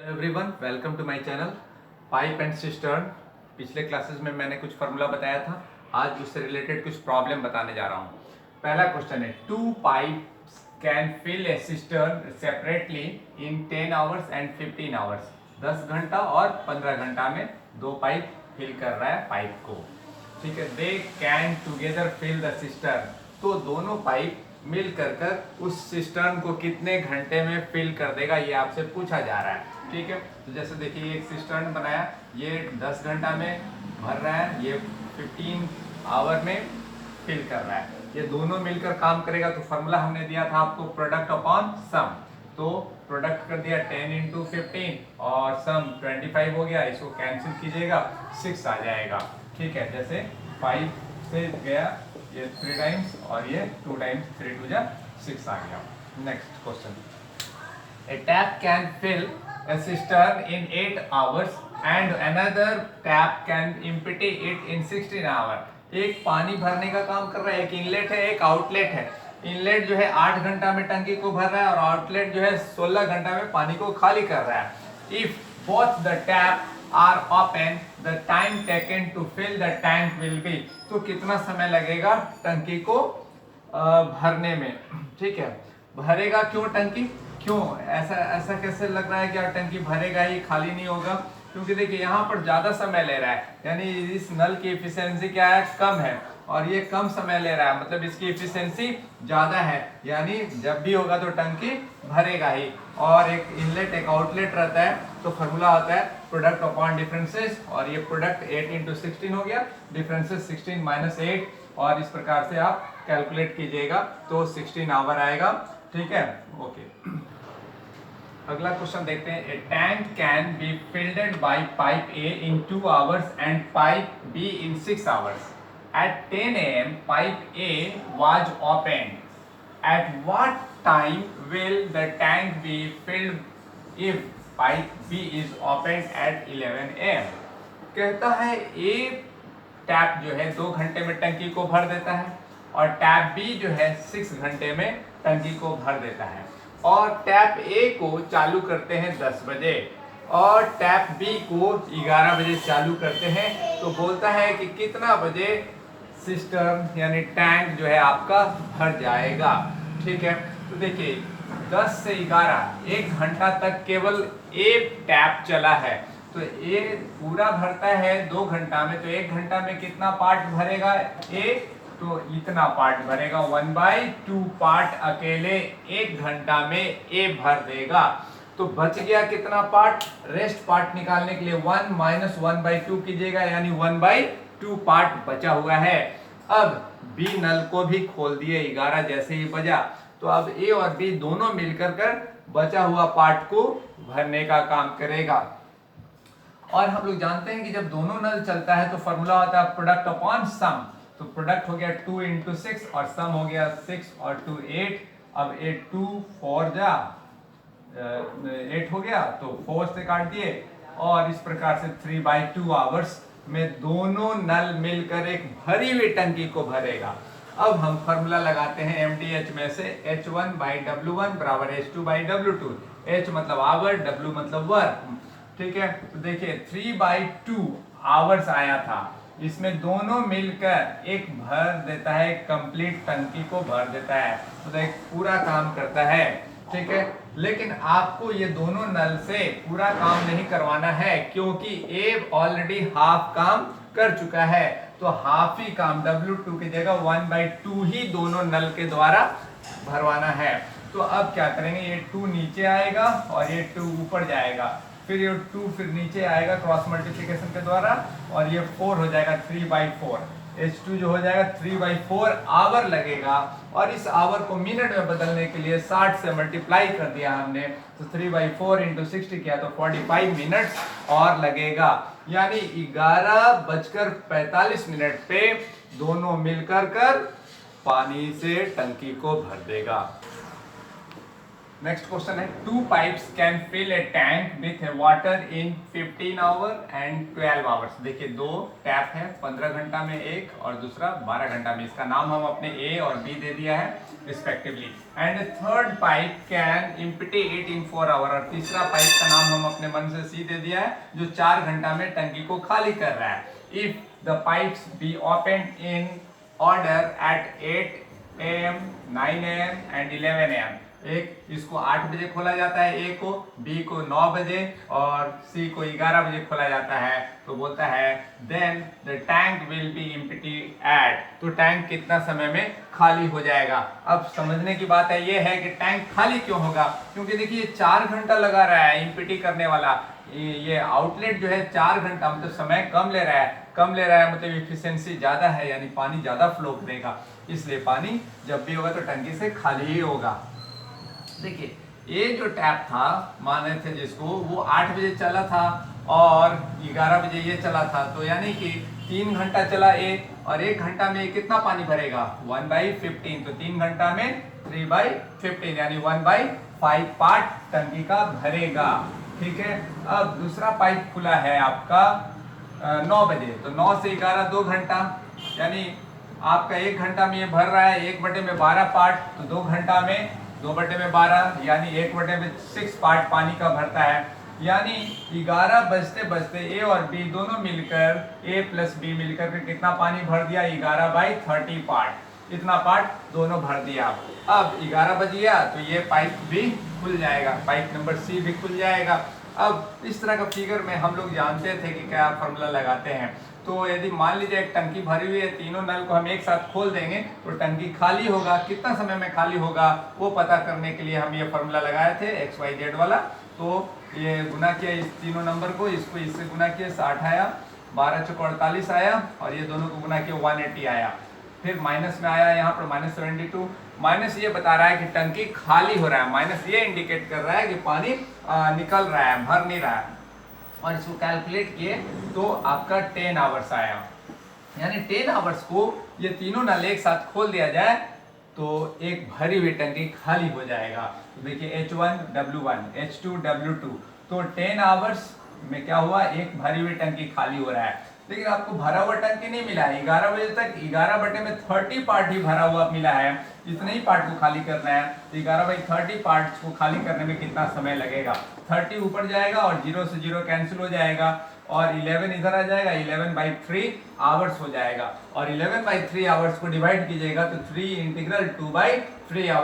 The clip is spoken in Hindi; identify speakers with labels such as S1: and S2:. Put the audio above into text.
S1: Everyone, welcome to my channel pipe and cistern. पिछले क्लासेस में मैंने कुछ फार्मूला बताया था। आज उससे रिलेटेड कुछ प्रॉब्लम बताने जा रहा हूँ। पहला क्वेश्चन है, two pipes can fill a cistern separately in 10 hours and 15 hours. 10 घंटा और 15 घंटा में दो पाइप फिल कर रहा है पाइप को। ठीक है, they can together fill the cistern. तो दोनों पाइप मिल कर उस सिस्टर्न को कितने घंटे में फिल कर देगा, ये आपसे पूछा जा रहा है। ठीक है, तो जैसे देखिए एक सिस्टर्न बनाया, ये 10 घंटा में भर रहा है, ये 15 आवर में फिल कर रहा है। ये दोनों मिलकर काम करेगा। तो फार्मूला हमने दिया था आपको, प्रोडक्ट अपॉन सम। तो प्रोडक्ट कर दिया 10 इंटू 15 और सम 25 हो गया। इसको कैंसिल कीजिएगा, 6 आ जाएगा। ठीक है, जैसे 5 से गया ये 3 टाइम्स और ये 2 टाइम्स, 3 2 जा 6 आ गया। Next question, a tap can fill a cistern in 8 hours and another tap can empty it in 16 hours। एक पानी भरने का काम कर रहा है, एक इनलेट है एक आउटलेट है। इनलेट जो है 8 घंटा में टंकी को भर रहा है और आउटलेट जो है 16 घंटा में पानी को खाली कर रहा है। If both the tap are open, the time taken to fill the tank will be। तो कितना समय लगेगा टंकी को भरने में। ठीक है, भरेगा क्यों टंकी, क्यों ऐसा ऐसा कैसे लग रहा है कि टंकी भरेगा ही, खाली नहीं होगा? क्योंकि देखिए यहाँ पर ज्यादा समय ले रहा है, यानी इस नल की एफिशिएंसी क्या है, कम है, और ये कम समय ले रहा है, मतलब इसकी एफिशिएंसी ज्यादा है, यानी जब भी होगा तो टंकी भरेगा ही। और एक इनलेट एक आउटलेट रहता है, तो फार्मूला होता है प्रोडक्ट अपॉन डिफरेंसेस, और ये प्रोडक्ट 8 इंटू 16 हो गया, डिफरेंसेस 16 माइनस 8, और इस प्रकार से आप कैलकुलेट कीजिएगा तो 16 आवर आएगा। ठीक है, ओके। अगला क्वेश्चन देखते हैं, a tank can be filled by pipe A in 2 hours and pipe B in 6 hours. At 10 AM pipe A was open. At what time will the tank be filled if pipe B is open at 11 AM। कहता है ए टैप जो है 2 घंटे में टंकी को भर देता है और टैप बी जो है 6 घंटे में टंकी को भर देता है, और टैप ए को चालू करते हैं 10 बजे और टैप बी को 11 बजे चालू करते हैं। तो बोलता है कि कितना बजे सिस्टर्न यानी टैंक जो है आपका भर जाएगा। ठीक है, तो देखिए 10 से 11 1 घंटा तक केवल एक टैप चला है, तो ये पूरा भरता है 2 घंटा में, तो 1 घंटा में कितना पार्ट भरेगा ए, तो इतना पार्ट भरेगा, 1/2 पार्ट अकेले 1 घंटा में ए भर देगा। तो बच गया कितना पार्ट, रेस्ट पार्ट निकालने के लिए 1 माइनस 1/2 कीजिएगा, यानी 1/2 पार्ट बचा हुआ है। अब बी नल को भी खोल दिए 11 जैसे ही बजा, तो अब ए और बी दोनों मिलकर बचा हुआ पार्ट को भरने का काम करेगा। और हम लोग जानते हैं कि जब दोनों नल चलता है तो फॉर्मूला होता है प्रोडक्ट अपॉन सम। तो प्रोडक्ट हो गया 2 इंटू 6 और सम हो गया 6 और 2 8। अब 8 2 4 जा 8 हो गया, तो 4 से काट दिए, और इस प्रकार से 3/2 आवर्स में दोनों नल मिलकर एक भरी हुई टंकी को भरेगा। अब हम फार्मूला लगाते हैं MDH में से, H1/W1 बराबर H2/W2। H मतलब आवर, W मतलब वर्क। ठीक है, तो देखिए 3/2 आवर्स आया था, इसमें दोनों मिलकर एक भर देता है, कंप्लीट टंकी को भर देता है, तो एक पूरा काम करता है। ठीक है, लेकिन आपको ये दोनों नल से पूरा काम नहीं करवाना है, क्योंकि ए ऑलरेडी हाफ काम कर चुका है, तो हाफ ही काम W2 की जगह 1/2 ही दोनों नल के द्वारा भरवाना है। तो अब क्या करेंगे, ये 2 नीचे आएगा और ये 2 ऊपर जाएगा, फिर ये 2 फिर नीचे आएगा क्रॉस मल्टीप्लिकेशन के द्वारा, और ये 4 हो जाएगा 3/4। H2 जो हो जाएगा 3/4 आवर लगेगा, और इस आवर को मिनट में बदलने के लिए 60 से मल्टीप्लाई कर दिया हमने, तो 3/4 इंटू 60 किया तो 45 मिनट और लगेगा, यानी 11:45 पे दोनों मिलकर पानी से टंकी को भर देगा। नेक्स्ट क्वेश्चन है 2 pipes can fill a tank with water in 15 hour and 12 hours. देखिए दो टैप है, 15 घंटा में एक और दूसरा 12 घंटा में। इसका नाम हम अपने ए और बी दे दिया है respectively. And third pipe can empty it in 4 hour, और तीसरा पाइप का नाम हम अपने मन से सी दे दिया है जो 4 घंटा में टंकी को खाली कर रहा है। If the pipes be open in order at 8 AM, 9 AM and 11 AM, एक इसको 8 बजे खोला जाता है, ए को, बी को 9 बजे और सी को 11 बजे खोला जाता है, तो बोलता है then the tank will be empty at, तो टैंक कितना समय में खाली हो जाएगा। अब समझने की बात है ये है कि टैंक खाली क्यों होगा, क्योंकि देखिए 4 घंटा लगा रहा है एम्प्टी करने वाला, ये आउटलेट जो है 4 घंटा मतलब समय कम ले रहा है, मतलब इफिशियंसी ज्यादा है, यानी पानी ज्यादा फ्लो करेगा, इसलिए पानी जब भी होगा तो टंकी से खाली ही होगा। देखिए ये जो टैप था माने थे जिसको, वो 8 बजे चला था और 11 बजे ये चला था, तो यानी कि 3 घंटा चला ए और 1 घंटा में कितना पानी भरेगा 1/15, तो 3 घंटा में 3/15 यानी 1/5 पार्ट टंकी का भरेगा। ठीक है, अब दूसरा पाइप खुला है आपका 9 बजे, तो 9 से 11 2 घंटा, यानी आपका 1 घंटा में ये भर रहा है 1/12 पार्ट, तो 2 घंटा में 2/12 यानी 1/6 पार्ट पानी का भरता है, यानी 11 बजते बजते ए और बी दोनों मिलकर, ए प्लस बी मिलकर के कितना पानी भर दिया 11/30 पार्ट, इतना पार्ट दोनों भर दिया। अब 11 बज गया तो ये पाइप भी खुल जाएगा, पाइप नंबर सी भी खुल जाएगा। अब इस तरह का फिगर में हम लोग जानते थे कि क्या फॉर्मूला लगाते हैं, तो यदि मान लीजिए एक टंकी भरी हुई है, तीनों नल को हम एक साथ खोल देंगे तो टंकी खाली होगा, कितना समय में खाली होगा वो पता करने के लिए हम ये फॉर्मूला लगाए थे XYZ वाला। तो ये गुना किया इस तीनों नंबर को, इसको इससे गुना किया 60 आया, 12 चौक 48 आया और ये दोनों को गुना किया 180 आया, फिर माइनस में आया यहाँ पर -72, माइनस ये बता रहा है कि टंकी खाली हो रहा है, माइनस ये इंडिकेट कर रहा है कि पानी निकल रहा है, भर नहीं रहा है, और इसको कैलकुलेट किए तो आपका 10 आवर्स आया, यानी 10 आवर्स को ये तीनों नल एक साथ खोल दिया जाए तो एक भरी हुई टंकी खाली हो जाएगा। तो देखिए H1 W1 H2 W2, तो 10 आवर्स में क्या हुआ, एक भरी हुई टंकी खाली हो रहा है। लेकिन आपको भरा हुआ टंकी नहीं मिला है, 11 बजे तक 11/30 पार्ट ही भरा हुआ मिला है, इतने ही पार्ट को खाली करना है, तो 11/30 पार्ट को खाली करने में कितना समय लगेगा, 30 ऊपर जाएगा और 0 से 0 कैंसिल हो जाएगा और 11 इधर आ जाएगा, 11/3 आवर्स हो जाएगा, और 11/3 आवर्स को डिवाइड कीजिएगा तो 3 इंटीग्रल 2/3 आवर्स